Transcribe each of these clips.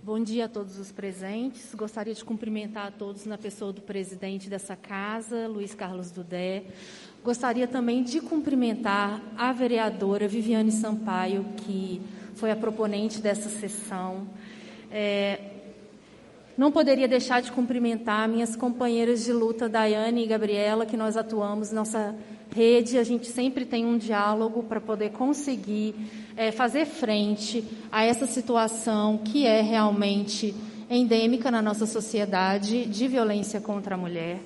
Bom dia a todos os presentes. Gostaria de cumprimentar a todos na pessoa do presidente dessa casa, Luiz Carlos Dudé. Gostaria também de cumprimentar a vereadora Viviane Sampaio, que foi a proponente dessa sessão. Não poderia deixar de cumprimentar minhas companheiras de luta, Daiane e Gabriela, que nós atuamos nossa rede. A gente sempre tem um diálogo para poder conseguir fazer frente a essa situação que é realmente endêmica na nossa sociedade de violência contra a mulher.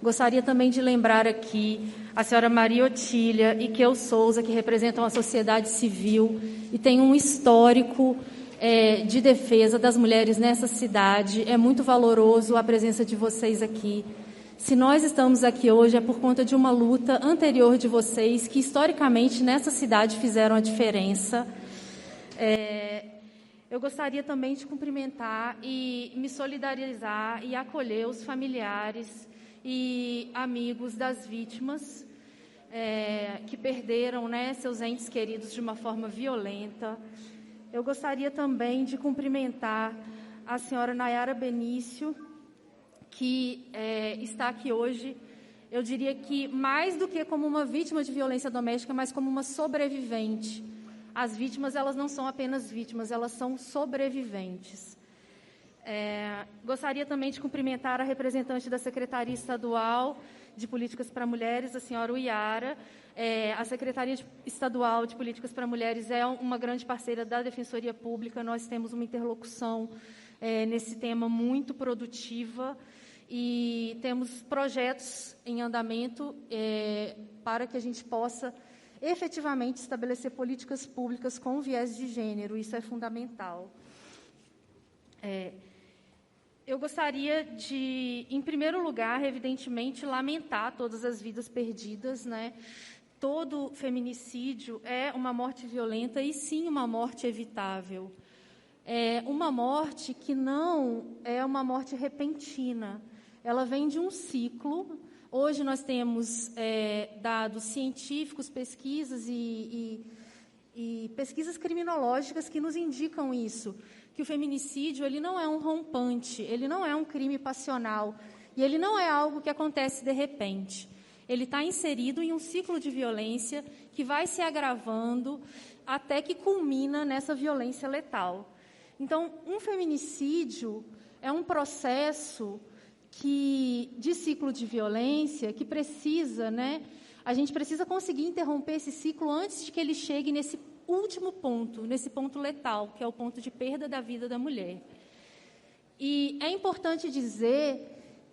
Gostaria também de lembrar aqui a senhora Maria Otília e Keu Souza, que representam a sociedade civil e têm um histórico de defesa das mulheres nessa cidade. É muito valoroso a presença de vocês aqui. Se nós estamos aqui hoje é por conta de uma luta anterior de vocês, que historicamente nessa cidade fizeram a diferença. Eu gostaria também de cumprimentar e me solidarizar e acolher os familiares e amigos das vítimas que perderam, seus entes queridos de uma forma violenta. Eu gostaria também de cumprimentar a senhora Nayara Benício, que está aqui hoje, eu diria que mais do que como uma vítima de violência doméstica, mas como uma sobrevivente. As vítimas, elas não são apenas vítimas, elas são sobreviventes. Gostaria também de cumprimentar a representante da Secretaria Estadual de Políticas para Mulheres, a senhora Uiara. A Secretaria Estadual de Políticas para Mulheres é uma grande parceira da Defensoria Pública. Nós temos uma interlocução nesse tema muito produtiva e temos projetos em andamento para que a gente possa efetivamente estabelecer políticas públicas com viés de gênero. Isso é fundamental. Eu gostaria de, em primeiro lugar, evidentemente, lamentar todas as vidas perdidas, Todo feminicídio é uma morte violenta e, sim, uma morte evitável. É uma morte que não é uma morte repentina. Ela vem de um ciclo. Hoje nós temos dados científicos, pesquisas e pesquisas criminológicas que nos indicam isso, que o feminicídio ele não é um rompante, ele não é um crime passional e ele não é algo que acontece de repente. Ele está inserido em um ciclo de violência que vai se agravando até que culmina nessa violência letal. Então, um feminicídio é um processo de ciclo de violência que precisa, a gente precisa conseguir interromper esse ciclo antes de que ele chegue nesse último ponto, nesse ponto letal, que é o ponto de perda da vida da mulher. E é importante dizer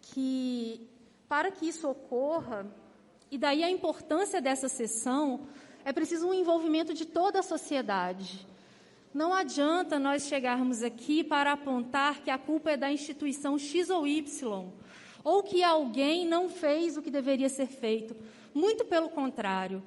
que, para que isso ocorra, e daí a importância dessa sessão, é preciso um envolvimento de toda a sociedade. Não adianta nós chegarmos aqui para apontar que a culpa é da instituição X ou Y, ou que alguém não fez o que deveria ser feito. Muito pelo contrário.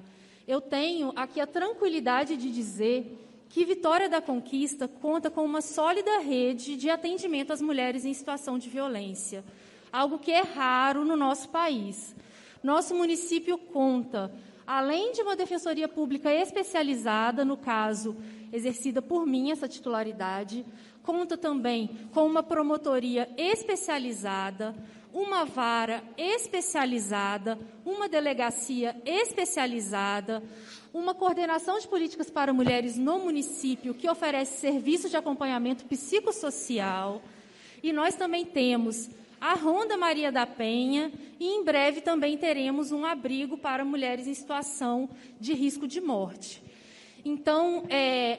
Eu tenho aqui a tranquilidade de dizer que Vitória da Conquista conta com uma sólida rede de atendimento às mulheres em situação de violência, algo que é raro no nosso país. Nosso município conta, além de uma defensoria pública especializada, no caso, exercida por mim, essa titularidade, conta também com uma promotoria especializada, uma vara especializada, uma delegacia especializada, uma coordenação de políticas para mulheres no município que oferece serviços de acompanhamento psicossocial. E nós também temos a Ronda Maria da Penha e, em breve, também teremos um abrigo para mulheres em situação de risco de morte. Então,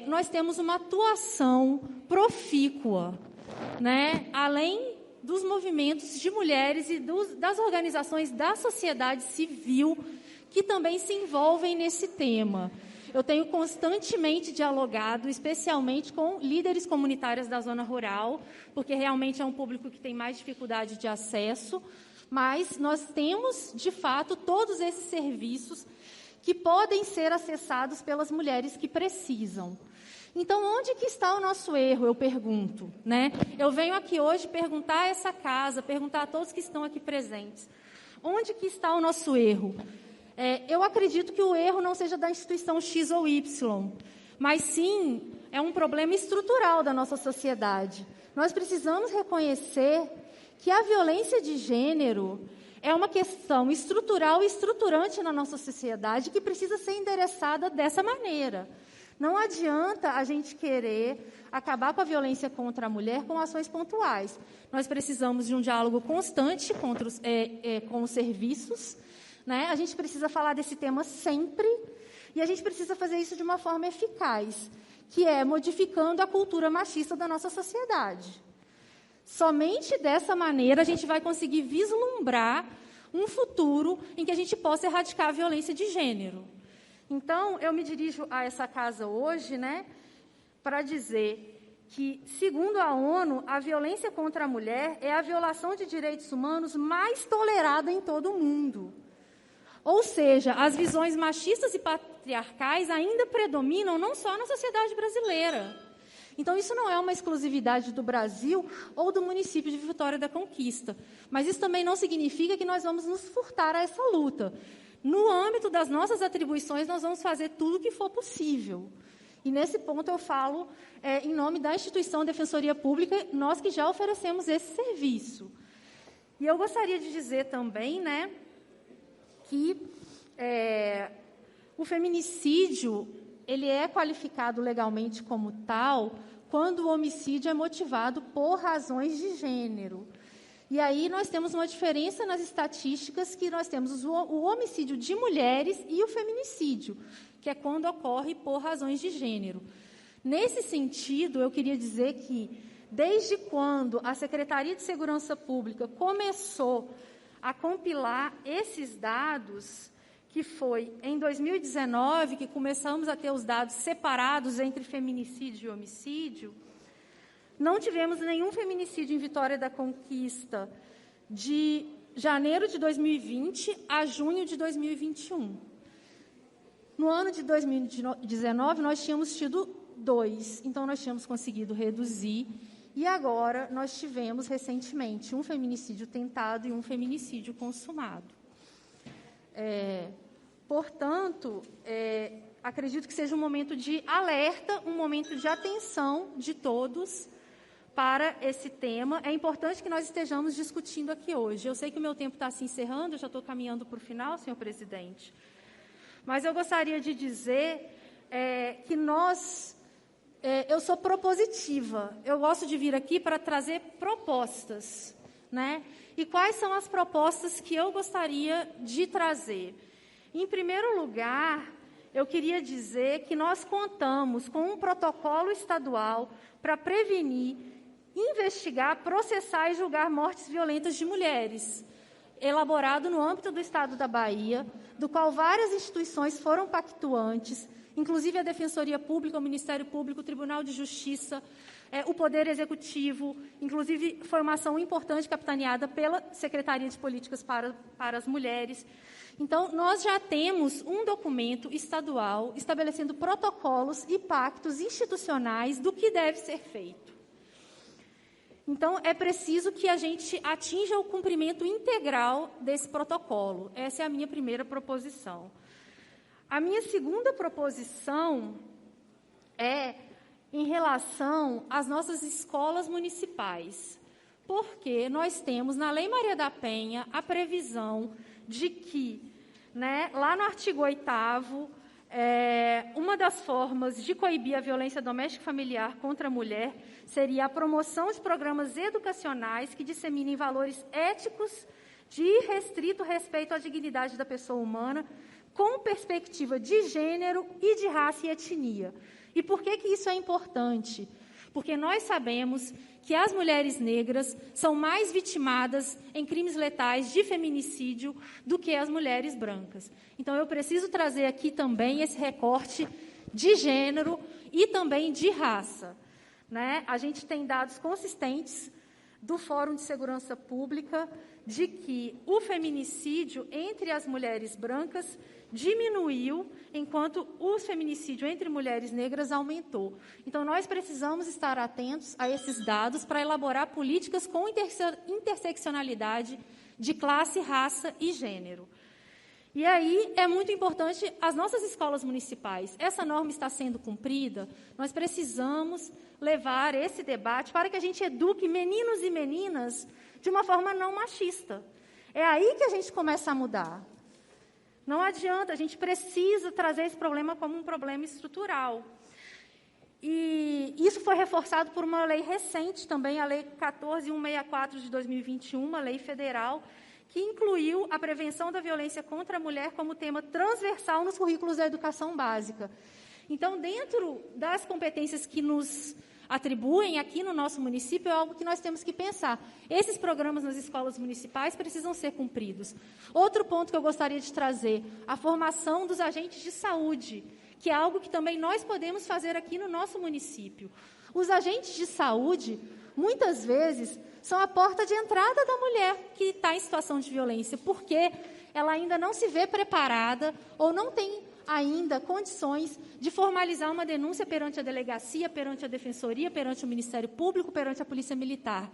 nós temos uma atuação profícua, além dos movimentos de mulheres e das organizações da sociedade civil que também se envolvem nesse tema. Eu tenho constantemente dialogado, especialmente com líderes comunitárias da zona rural, porque realmente é um público que tem mais dificuldade de acesso, mas nós temos, de fato, todos esses serviços que podem ser acessados pelas mulheres que precisam. Então, onde que está o nosso erro, eu pergunto, Eu venho aqui hoje perguntar a essa casa, perguntar a todos que estão aqui presentes, onde que está o nosso erro? Eu acredito que o erro não seja da instituição X ou Y, mas sim é um problema estrutural da nossa sociedade. Nós precisamos reconhecer que a violência de gênero é uma questão estrutural e estruturante na nossa sociedade que precisa ser endereçada dessa maneira. Não adianta a gente querer acabar com a violência contra a mulher com ações pontuais. Nós precisamos de um diálogo constante com os serviços, né? A gente precisa falar desse tema sempre e a gente precisa fazer isso de uma forma eficaz, que é modificando a cultura machista da nossa sociedade. Somente dessa maneira a gente vai conseguir vislumbrar um futuro em que a gente possa erradicar a violência de gênero. Então, eu me dirijo a essa casa hoje, né, para dizer que, segundo a ONU, a violência contra a mulher é a violação de direitos humanos mais tolerada em todo o mundo. Ou seja, as visões machistas e patriarcais ainda predominam não só na sociedade brasileira. Então, isso não é uma exclusividade do Brasil ou do município de Vitória da Conquista. Mas isso também não significa que nós vamos nos furtar a essa luta. No âmbito das nossas atribuições, nós vamos fazer tudo o que for possível. E, nesse ponto, eu falo em nome da instituição Defensoria Pública, nós que já oferecemos esse serviço. E eu gostaria de dizer também, né, que o feminicídio ele é qualificado legalmente como tal quando o homicídio é motivado por razões de gênero. E aí nós temos uma diferença nas estatísticas, que nós temos o homicídio de mulheres e o feminicídio, que é quando ocorre por razões de gênero. Nesse sentido, eu queria dizer que, desde quando a Secretaria de Segurança Pública começou a compilar esses dados, que foi em 2019 que começamos a ter os dados separados entre feminicídio e homicídio, não tivemos nenhum feminicídio em Vitória da Conquista de janeiro de 2020 a junho de 2021. No ano de 2019, nós tínhamos tido 2, então nós tínhamos conseguido reduzir, e agora nós tivemos recentemente um feminicídio tentado e um feminicídio consumado. Portanto, acredito que seja um momento de alerta, um momento de atenção de todos para esse tema. É importante que nós estejamos discutindo aqui hoje. Eu sei que o meu tempo está se encerrando, eu já estou caminhando para o final, senhor presidente. Mas eu gostaria de dizer que eu sou propositiva. Eu gosto de vir aqui para trazer propostas, né? E quais são as propostas que eu gostaria de trazer? Em primeiro lugar, eu queria dizer que nós contamos com um protocolo estadual para prevenir, investigar, processar e julgar mortes violentas de mulheres, elaborado no âmbito do Estado da Bahia, do qual várias instituições foram pactuantes, inclusive a Defensoria Pública, o Ministério Público, o Tribunal de Justiça, o Poder Executivo, inclusive foi uma ação importante capitaneada pela Secretaria de Políticas para as Mulheres. Então, nós já temos um documento estadual estabelecendo protocolos e pactos institucionais do que deve ser feito. Então, é preciso que a gente atinja o cumprimento integral desse protocolo. Essa é a minha primeira proposição. A minha segunda proposição é em relação às nossas escolas municipais, porque nós temos na Lei Maria da Penha a previsão de que, né, lá no artigo 8º, uma das formas de coibir a violência doméstica e familiar contra a mulher seria a promoção de programas educacionais que disseminem valores éticos de irrestrito respeito à dignidade da pessoa humana, com perspectiva de gênero e de raça e etnia. E por que isso é importante? Porque nós sabemos que as mulheres negras são mais vitimadas em crimes letais de feminicídio do que as mulheres brancas. Então, eu preciso trazer aqui também esse recorte de gênero e também de raça, né? A gente tem dados consistentes do Fórum de Segurança Pública de que o feminicídio entre as mulheres brancas diminuiu, enquanto o feminicídio entre mulheres negras aumentou. Então, nós precisamos estar atentos a esses dados para elaborar políticas com interseccionalidade de classe, raça e gênero. E aí é muito importante as nossas escolas municipais. Essa norma está sendo cumprida, nós precisamos levar esse debate para que a gente eduque meninos e meninas de uma forma não machista. É aí que a gente começa a mudar. Não adianta, a gente precisa trazer esse problema como um problema estrutural. E isso foi reforçado por uma lei recente também, a Lei 14.164 de 2021, uma lei federal, que incluiu a prevenção da violência contra a mulher como tema transversal nos currículos da educação básica. Então, dentro das competências que nos atribuem aqui no nosso município, é algo que nós temos que pensar. Esses programas nas escolas municipais precisam ser cumpridos. Outro ponto que eu gostaria de trazer, a formação dos agentes de saúde, que é algo que também nós podemos fazer aqui no nosso município. Os agentes de saúde, muitas vezes, são a porta de entrada da mulher que está em situação de violência, porque ela ainda não se vê preparada ou não tem ainda condições de formalizar uma denúncia perante a delegacia, perante a defensoria, perante o Ministério Público, perante a Polícia Militar.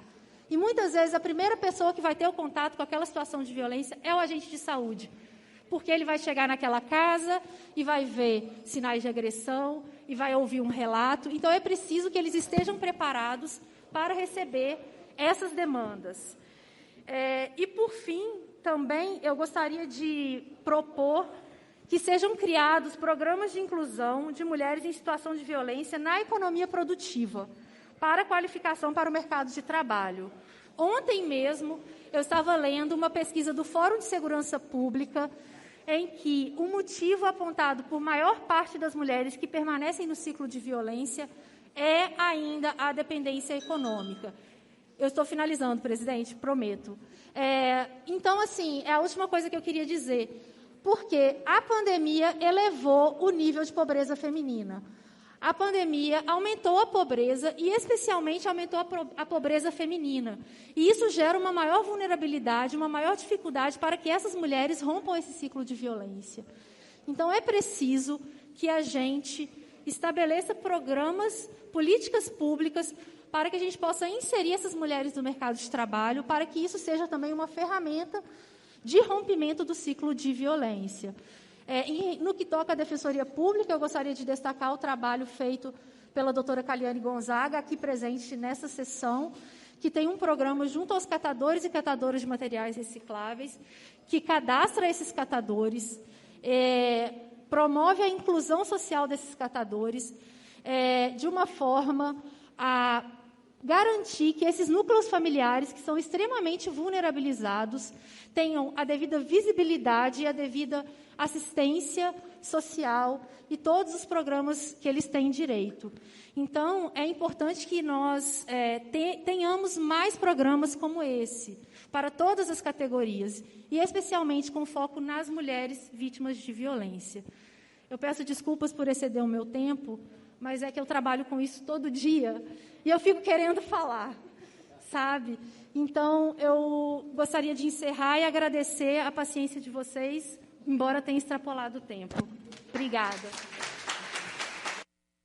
E muitas vezes a primeira pessoa que vai ter o contato com aquela situação de violência é o agente de saúde, porque ele vai chegar naquela casa e vai ver sinais de agressão e vai ouvir um relato. Então, é preciso que eles estejam preparados para receber essas demandas. E, por fim, também eu gostaria de propor que sejam criados programas de inclusão de mulheres em situação de violência na economia produtiva, para qualificação para o mercado de trabalho. Ontem mesmo, eu estava lendo uma pesquisa do Fórum de Segurança Pública, em que o motivo apontado por maior parte das mulheres que permanecem no ciclo de violência é ainda a dependência econômica. Eu estou finalizando, presidente, prometo. Então, assim, é a última coisa que eu queria dizer. Porque a pandemia elevou o nível de pobreza feminina. A pandemia aumentou a pobreza e, especialmente, aumentou a pobreza feminina. E isso gera uma maior vulnerabilidade, uma maior dificuldade para que essas mulheres rompam esse ciclo de violência. Então, é preciso que a gente estabeleça programas, políticas públicas, para que a gente possa inserir essas mulheres no mercado de trabalho, para que isso seja também uma ferramenta de rompimento do ciclo de violência. E no que toca à Defensoria Pública, eu gostaria de destacar o trabalho feito pela doutora Caliane Gonzaga, aqui presente nessa sessão, que tem um programa junto aos catadores e catadoras de materiais recicláveis, que cadastra esses catadores, promove a inclusão social desses catadores, de uma forma a garantir que esses núcleos familiares, que são extremamente vulnerabilizados, tenham a devida visibilidade e a devida assistência social e todos os programas que eles têm direito. Então, é importante que nós tenhamos mais programas como esse, para todas as categorias, e especialmente com foco nas mulheres vítimas de violência. Eu peço desculpas por exceder o meu tempo, mas é que eu trabalho com isso todo dia, e eu fico querendo falar, sabe? Então, eu gostaria de encerrar e agradecer a paciência de vocês, embora tenha extrapolado o tempo. Obrigada.